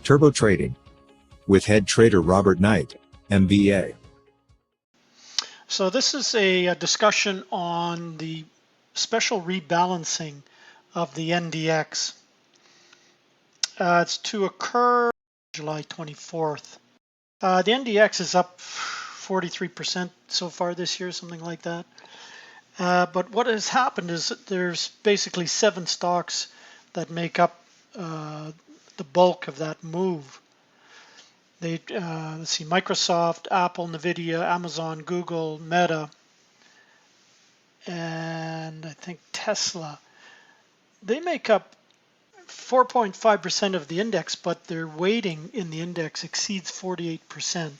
Turbo Trading with head trader Robert Knight, MBA. So this is a discussion on the special rebalancing of the NDX. It's to occur July 24th. The NDX is up 43% so far this year, something like that. But what has happened is that there's basically 7 stocks that make up the bulk of that move. Let's see, Microsoft, Apple, Nvidia, Amazon, Google, Meta, and I think Tesla. They make up 4.5% of the index, but their weighting in the index exceeds 48%.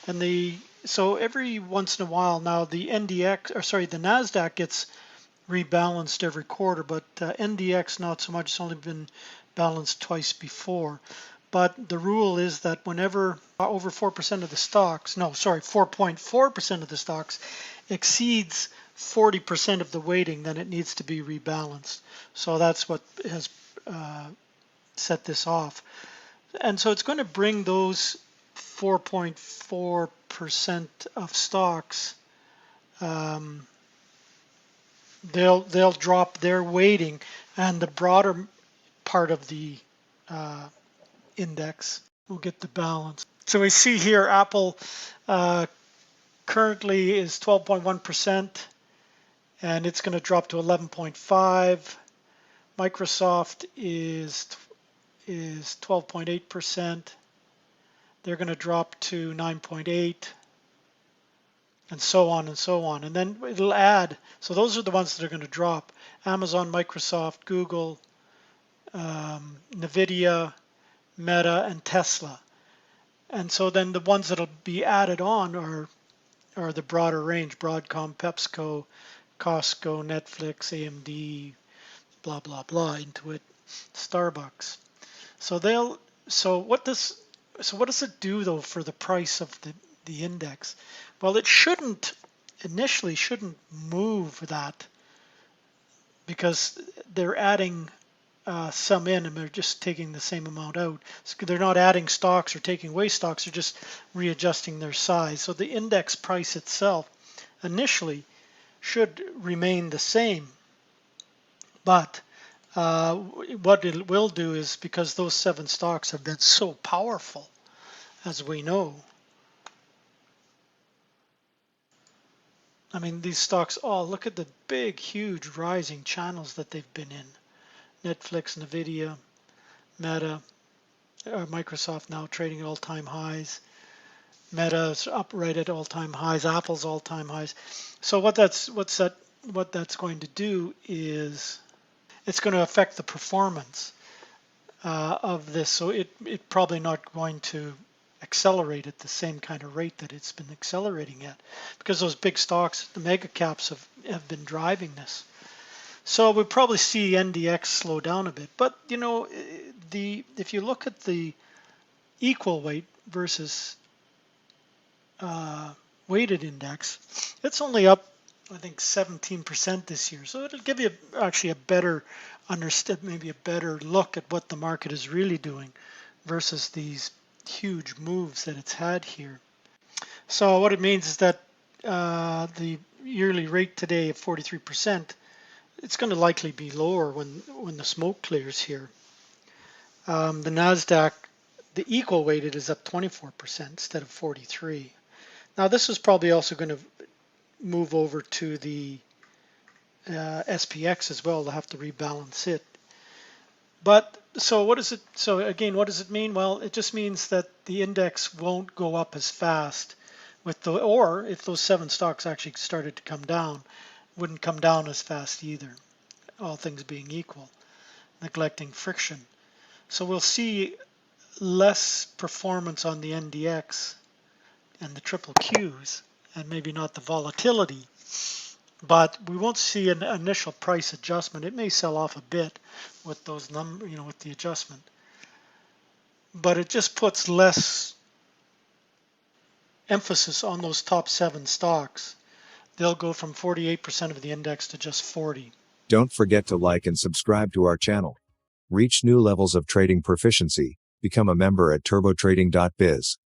And so every once in a while now, the Nasdaq gets rebalanced every quarter, but NDX not so much. It's only been balanced twice before. But the rule is that whenever over 4% of the stocks, 4.4% of the stocks exceeds 40% of the weighting, then it needs to be rebalanced. So that's what has set this off. And so it's going to bring those 4.4% of stocks, they'll drop their weighting, and the broader part of the index will get the balance. So we see here Apple currently is 12.1%, and it's going to drop to 11.5. Microsoft is 12.8%. They're going to drop to 9.8, and so on and so on. And then it'll add. So those are the ones that are going to drop: Amazon, Microsoft, Google, Nvidia, Meta, and Tesla. And so then the ones that'll be added on are the broader range: Broadcom, PepsiCo, Costco, Netflix, AMD, blah blah blah, Intuit, Starbucks. So what does it do though for the price of the index? Well, it initially shouldn't move that, because they're adding some in, and they're just taking the same amount out. So they're not adding stocks or taking away stocks, they're just readjusting their size. So the index price itself initially should remain the same. But what it will do is, because those 7 stocks have been so powerful, as we know. I mean, these stocks, look at the big, huge rising channels that they've been in. Netflix, Nvidia, Meta, Microsoft now trading at all-time highs. Meta's up right at all-time highs. Apple's all-time highs. So what that's going to do is it's going to affect the performance of this. So it probably not going to accelerate at the same kind of rate that it's been accelerating at, because those big stocks, the mega caps, have been driving this. So we'll probably see NDX slow down a bit. But if you look at the equal weight versus weighted index, it's only up, I think, 17% this year. So it'll give you actually a better maybe a better look at what the market is really doing versus these huge moves that it's had here. So what it means is that the yearly rate today of 43%, it's going to likely be lower when the smoke clears here. The Nasdaq, the equal weighted, is up 24% instead of 43. Now this is probably also going to move over to the SPX as well. They'll have to rebalance it. But so what does it? So again, what does it mean? Well, it just means that the index won't go up as fast or if those 7 stocks actually started to come down, wouldn't come down as fast either, all things being equal, neglecting friction. So we'll see less performance on the NDX and the triple Qs, and maybe not the volatility, but we won't see an initial price adjustment. It may sell off a bit with those numbers, with the adjustment, but it just puts less emphasis on those top 7 stocks. They'll go from 48% of the index to just 40. Don't forget to like and subscribe to our channel. Reach new levels of trading proficiency. Become a member at turbotrading.biz.